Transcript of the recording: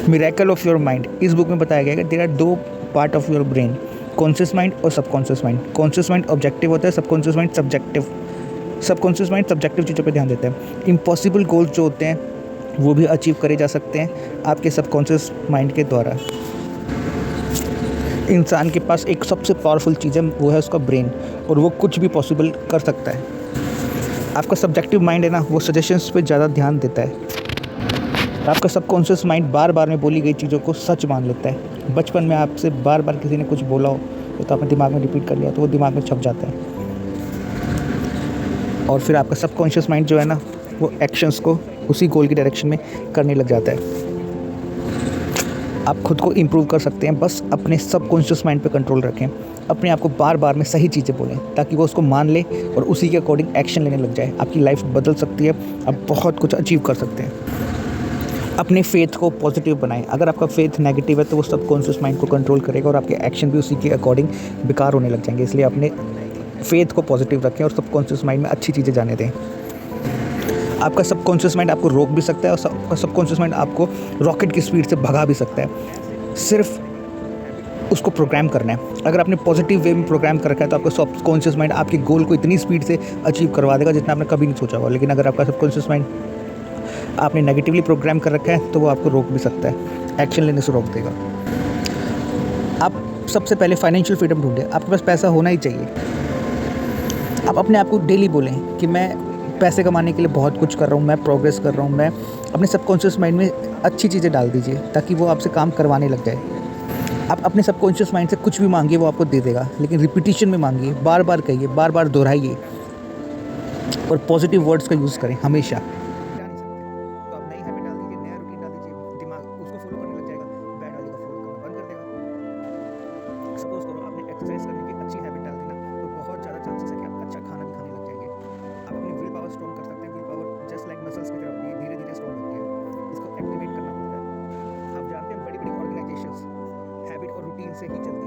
Miracle of your mind, इस book में बताया गया है कि देयर आर दो part of your brain, conscious mind और subconscious mind. Conscious mind objective होता है, subconscious mind subjective. Subconscious mind subjective चीज़ों पे ध्यान देता है। इम्पॉसिबल गोल्स जो होते हैं वो भी अचीव करे जा सकते हैं आपके सबकॉन्शियस माइंड के द्वारा। इंसान के पास एक सबसे पावरफुल चीज़ है, वो है उसका ब्रेन, और वो कुछ भी पॉसिबल कर सकता है। आपका सब्जेक्टिव माइंड है ना, वो सजेशंस पे ज़्यादा ध्यान देता है। आपका सबकॉन्शियस माइंड बार बार में बोली गई चीज़ों को सच मान लेता है। बचपन में आपसे बार बार किसी ने कुछ बोला हो तो आपने दिमाग में रिपीट कर लिया, तो वो दिमाग में छप जाता है। और फिर आपका सबकॉन्शियस माइंड जो है ना, वो एक्शंस को उसी गोल की डायरेक्शन में करने लग जाता है। आप खुद को इम्प्रूव कर सकते हैं, बस अपने सबकॉन्शियस माइंड पे कंट्रोल रखें। अपने आप को बार बार में सही चीज़ें बोलें ताकि वो उसको मान ले और उसी के अकॉर्डिंग एक्शन लेने लग जाए। आपकी लाइफ बदल सकती है, आप बहुत कुछ अचीव कर सकते हैं। अपने फेथ को पॉजिटिव बनाएं। अगर आपका फेथ नेगेटिव है तो वो सबकॉन्शियस माइंड को कंट्रोल करेगा और आपके एक्शन भी उसी के अकॉर्डिंग बेकार होने लग जाएंगे। इसलिए अपने फेथ को पॉजिटिव रखें और सबकॉन्शियस माइंड में अच्छी चीज़ें जाने दें। आपका सबकॉन्शियस माइंड आपको रोक भी सकता है और आपका सबकॉन्शियस माइंड आपको रॉकेट की स्पीड से भगा भी सकता है। सिर्फ उसको प्रोग्राम करना है। अगर आपने पॉजिटिव वे में प्रोग्राम कर रखा है तो आपका सबकॉन्शियस माइंड आपके गोल को इतनी स्पीड से अचीव करवा देगा जितना आपने कभी नहीं सोचा होगा। लेकिन अगर आपका सबकॉन्शियस माइंड आपने नेगेटिवली प्रोग्राम कर रखा है तो वो आपको रोक भी सकता है, एक्शन लेने से रोक देगा। आप सबसे पहले फाइनेंशियल फ्रीडम ढूंढें। आपके पास पैसा होना ही चाहिए। आप अपने आप को डेली बोलें कि मैं पैसे कमाने के लिए बहुत कुछ कर रहा हूँ, मैं प्रोग्रेस कर रहा हूँ। मैं अपने सबकॉन्शियस माइंड में अच्छी चीज़ें डाल दीजिए ताकि वो आपसे काम करवाने लग जाए। आप अपने सबकॉन्शियस माइंड से कुछ भी मांगिए, वो आपको दे देगा, लेकिन रिपीटिशन में मांगिए, बार बार कहिए, बार बार दोहराइए और पॉजिटिव वर्ड्स का यूज़ करें हमेशा। तो आप नई हैबिट डाल दीजिए, नया रूटीन डाल दीजिए, दिमाग उसको फॉलो करने लग जाएगा, बैड वाले को फॉलो करना बंद कर देगा। सपोज करो आपने एक्सरसाइज करने की अच्छी हैबिट डाल दी ना, तो बहुत ज़्यादा चांसेस है कि आप अच्छा खाना भी खाने लग जाएंगे। आप अपनी विल पावर स्ट्रॉन्ग कर सकते हैं। Will power just like muscles की तरह होती है, धीरे धीरे स्ट्रॉन्ग होती है। इसको एक्टिवेट करना पड़ता है। आप जानते हैं बड़ी बड़ी ऑर्गेनाइजेशंस हैबिट और रूटीन से ही चलती है।